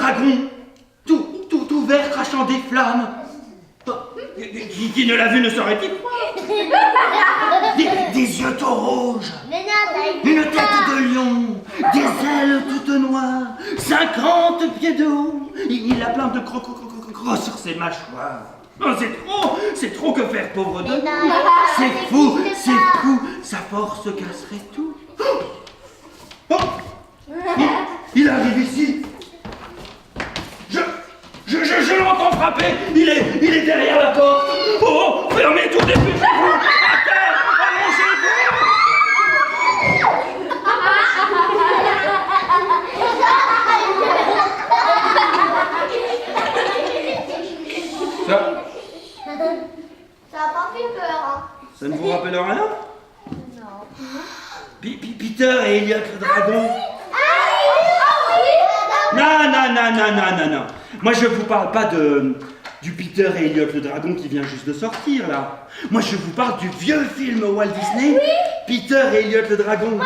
dragon, tout vert crachant des flammes. Qui ne l'a vu ne saurait y croire. Des yeux tout rouges, une tête de lion, des ailes toutes noires, 50 pieds de haut. Il a plein de crocs sur ses mâchoires. Oh, c'est trop que faire, pauvre de nous. C'est fou, sa force casserait tout. Oh, il arrive ici. Je l'entends frapper. Il est derrière la porte. Oh, fermez tout, dépêchez-vous. À terre, allongez-vous. Ça a pas fait peur, hein. Ça ne vous rappelle rien? Non. Peter et Elliot le dragon. Non. Moi, je vous parle pas du Peter et Elliot le dragon qui vient juste de sortir, là. Moi, je vous parle du vieux film Walt Disney, Peter et Elliot le dragon,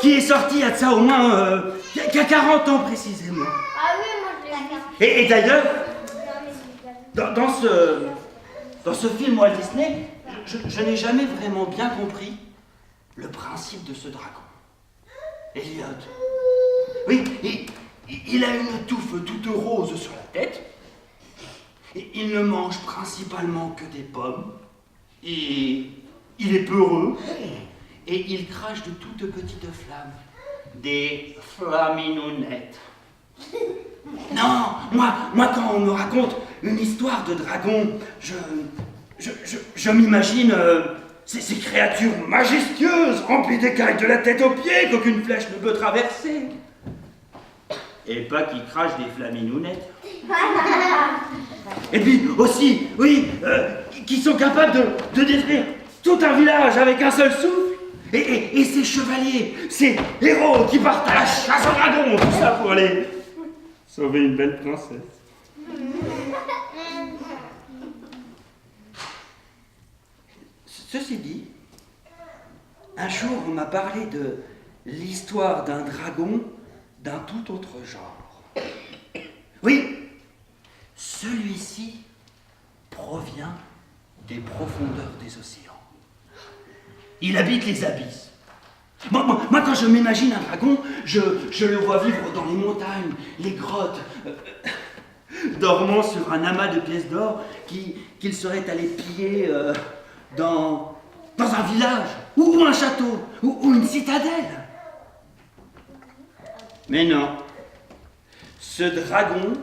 qui est sorti à ça au moins, il y a 40 ans précisément. Ah oui, moi je l'ai vu. Et d'ailleurs, dans ce film Walt Disney, je n'ai jamais vraiment bien compris le principe de ce dragon. Elliot. Oui, il a une touffe toute rose sur la tête. Et il ne mange principalement que des pommes. Et il est peureux. Et il crache de toutes petites flammes. Des flaminounettes. Non, moi quand on me raconte une histoire de dragon, je m'imagine ces créatures majestueuses, remplies d'écailles de la tête aux pieds, qu'aucune flèche ne peut traverser. Et pas qui crachent des flaminounettes. Et puis aussi, oui, qui sont capables de détruire tout un village avec un seul souffle. Et ces chevaliers, ces héros qui partent à la chasse au dragon, tout ça pour aller sauver une belle princesse. Ceci dit, un jour on m'a parlé de l'histoire d'un dragon d'un tout autre genre. Oui, celui-ci provient des profondeurs des océans. Il habite les abysses. Moi, quand je m'imagine un dragon, je le vois vivre dans les montagnes, les grottes, dormant sur un amas de pièces d'or qu'il serait allé piller dans un village, ou un château, ou une citadelle. Mais non, ce dragon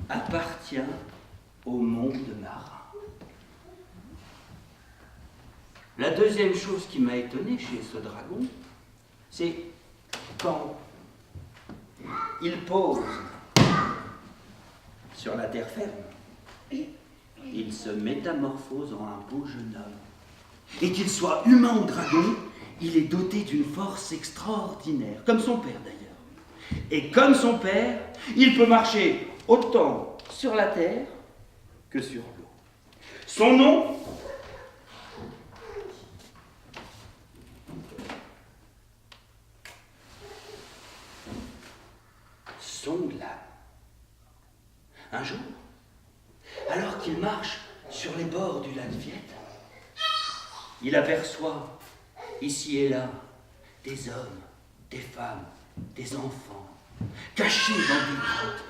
appartient au monde marin. La deuxième chose qui m'a étonné chez ce dragon, c'est quand il pose sur la terre ferme, il se métamorphose en un beau jeune homme. Et qu'il soit humain ou dragon, il est doté d'une force extraordinaire, comme son père d'ailleurs. Et comme son père, il peut marcher autant sur la terre que sur l'eau. Son nom, Songlam. Un jour, alors qu'il marche sur les bords du lac Viet, il aperçoit ici et là des hommes, des femmes, des enfants, cachés dans des grottes,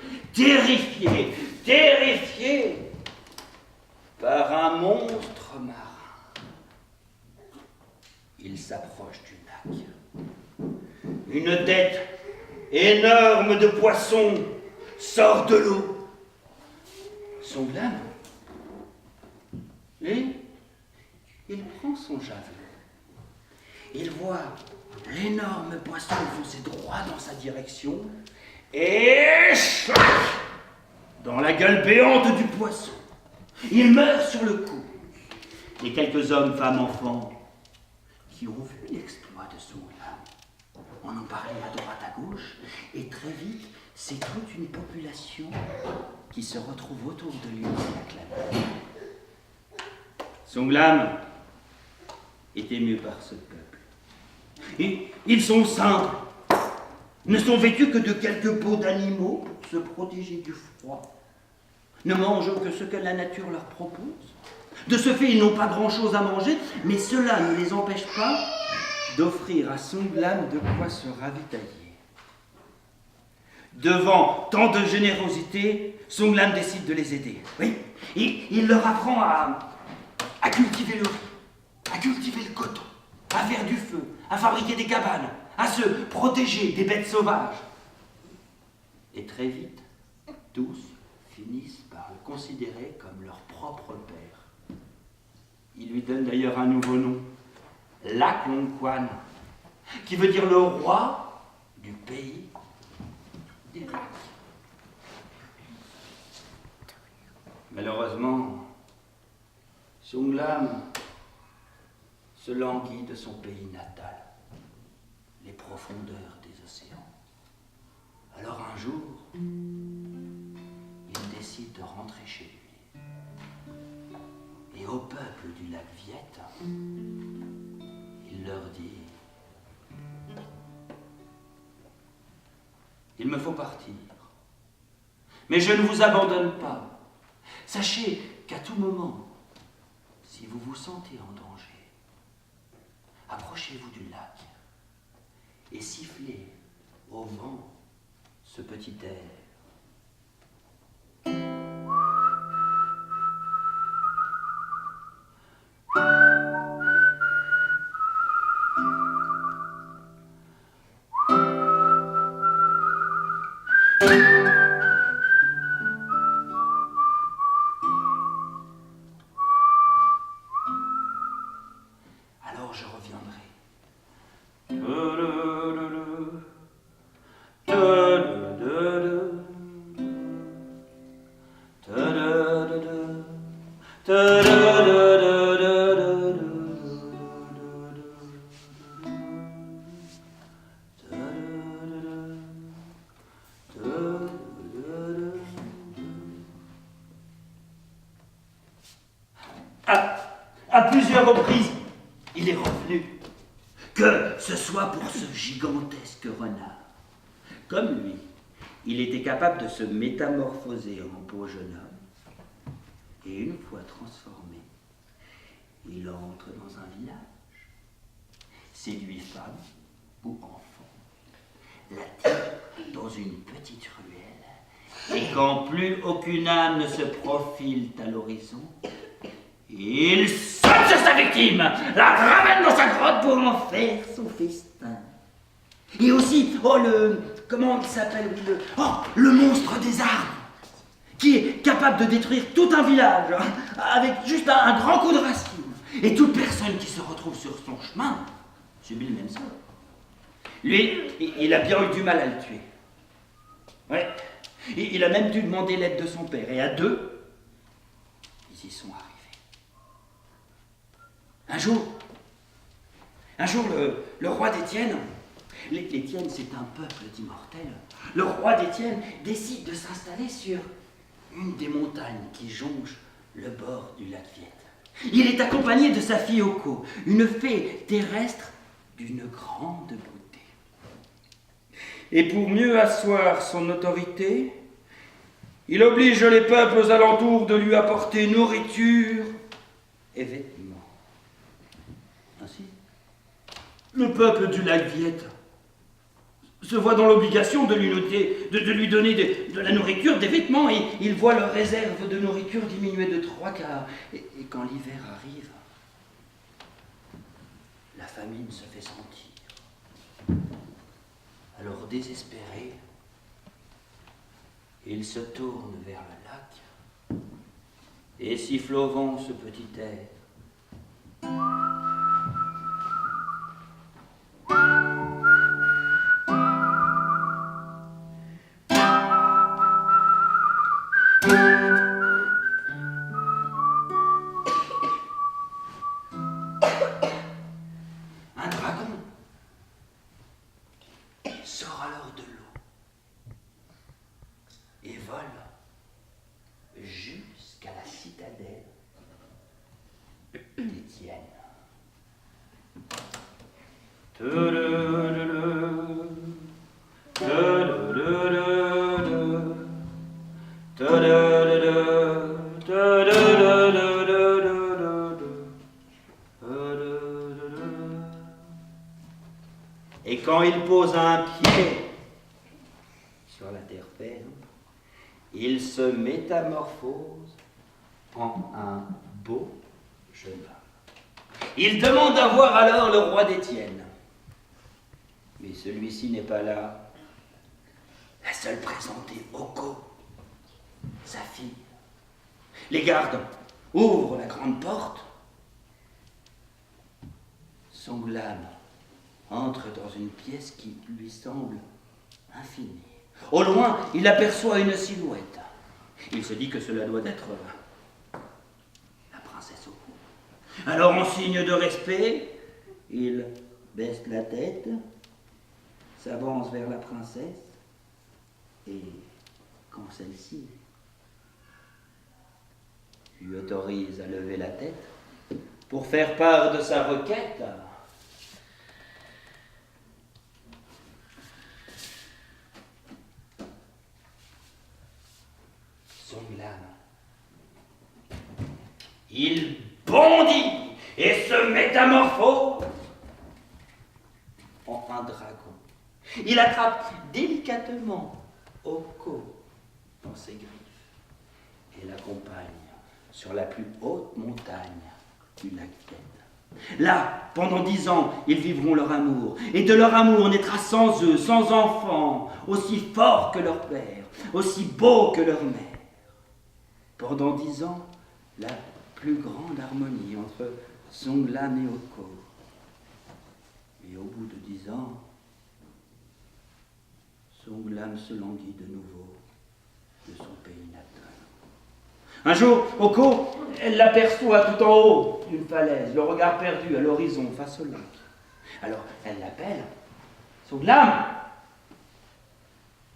terrifiés par un monstre marin. Il s'approche du lac. Une tête énorme de poisson sort de l'eau. Songlam, lui, il prend son javelot. Il voit l'énorme poisson foncer droit dans sa direction et chlac dans la gueule béante du poisson. Il meurt sur le coup. Les quelques hommes, femmes, enfants qui ont vu l'exploit de Songlam en ont parlé à droite, à gauche, et très vite, c'est toute une population qui se retrouve autour de lui et l'acclame. Songlam est ému par ce peuple. Et ils sont simples, ne sont vêtus que de quelques peaux d'animaux pour se protéger du froid, ne mangent que ce que la nature leur propose. De ce fait, ils n'ont pas grand-chose à manger, mais cela ne les empêche pas d'offrir à Songlam de quoi se ravitailler. Devant tant de générosité, Songlam décide de les aider. Oui, il leur apprend à cultiver le riz, à cultiver le coton, à faire du feu, à fabriquer des cabanes, à se protéger des bêtes sauvages. Et très vite, tous finissent par le considérer comme leur propre père. Il lui donne d'ailleurs un nouveau nom, Lac Long Quan, qui veut dire le roi du pays des lacs. Malheureusement, Songlam se languit de son pays natal, les profondeurs des océans. Alors un jour, il décide de rentrer chez lui. Et au peuple du lac Viette, il leur dit: il me faut partir, mais je ne vous abandonne pas. Sachez qu'à tout moment, si vous vous sentez en danger, approchez-vous du lac et sifflez au vent ce petit air. Alors je reviendrai. À plusieurs reprises, il est revenu, que ce soit pour ce gigantesque renard. Comme lui, il était capable de se métamorphoser en beau jeune homme. Et une fois transformé, il entre dans un village, séduit femme ou enfant, la tire dans une petite ruelle, et quand plus aucune âme ne se profile à l'horizon, il saute sur sa victime, la ramène dans sa grotte pour en faire son festin. Et aussi, comment il s'appelle, le monstre des arbres, qui est capable de détruire tout un village, avec juste un grand coup de racine. Et toute personne qui se retrouve sur son chemin subit le même sort. Lui, il a bien eu du mal à le tuer. Ouais. Il a même dû demander l'aide de son père, et à deux, ils y sont arrivés. Un jour, le roi d'Étienne, l'Étienne c'est un peuple d'immortels, le roi d'Étienne décide de s'installer sur une des montagnes qui jonchent le bord du lac Viette. Il est accompagné de sa fille Oko, une fée terrestre d'une grande beauté. Et pour mieux asseoir son autorité, il oblige les peuples aux alentours de lui apporter nourriture et vêtements. Ainsi, le peuple du lac Viette se voit dans l'obligation de lui donner de la nourriture, des vêtements, et il voit leur réserve de nourriture diminuer de 3/4. Et quand l'hiver arrive, la famine se fait sentir. Alors désespéré, il se tourne vers le lac et siffle au vent ce petit air. Un dragon sort alors de l'eau et vole jusqu'à la citadelle d'Étienne. Et quand il pose un pied sur la terre ferme, il se métamorphose en un beau jeune homme. Il demande à voir alors le roi d'Étienne. Mais celui-ci n'est pas là. La seule présentée, Oko, sa fille. Les gardes ouvrent la grande porte. Songlam entre dans une pièce qui lui semble infinie. Au loin, il aperçoit une silhouette. Il se dit que cela doit être la princesse Oko. Alors, en signe de respect, il baisse la tête, s'avance vers la princesse, et quand celle-ci lui autorise à lever la tête pour faire part de sa requête, Songlam, il bondit et se métamorphose en un dragon. Il attrape délicatement Oko dans ses griffes et l'accompagne sur la plus haute montagne du lac Vienne. Là, pendant 10 ans, ils vivront leur amour, et de leur amour naîtra sans eux, sans enfants, aussi fort que leur père, aussi beau que leur mère. Pendant 10 ans, la plus grande harmonie entre Songlam et Oko. Et au bout de 10 ans, Songlam se languit de nouveau de son pays natal. Un jour, Oko, elle l'aperçoit tout en haut d'une falaise, le regard perdu à l'horizon face au lac. Alors, elle l'appelle Songlam.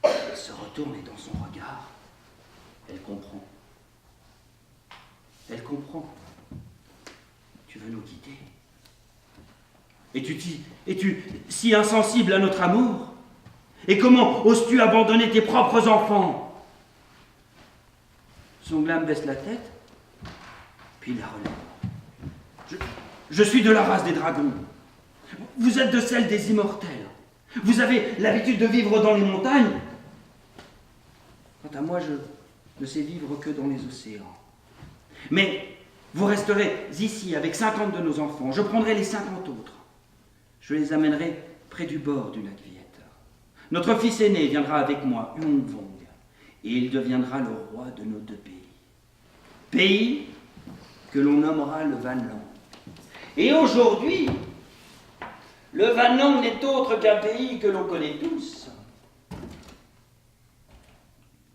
Elle se retourne et dans son regard, elle comprend. Elle comprend. Tu veux nous quitter? Es-tu si insensible à notre amour? Et comment oses-tu abandonner tes propres enfants? Songlam baisse la tête, puis la relève. Je suis de la race des dragons. Vous êtes de celle des immortels. Vous avez l'habitude de vivre dans les montagnes. Quant à moi, je ne sais vivre que dans les océans. Mais vous resterez ici avec 50 de nos enfants. Je prendrai les 50 autres. Je les amènerai près du bord du lac Viette. Notre fils aîné viendra avec moi, Yongvong, et il deviendra le roi de nos 2 pays. Pays que l'on nommera le Vanlong. Et aujourd'hui, le Vanlong n'est autre qu'un pays que l'on connaît tous.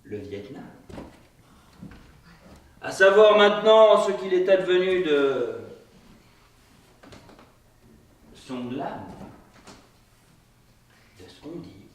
Le Vietnam. À savoir maintenant ce qu'il est advenu de Songlam, de ce qu'on dit.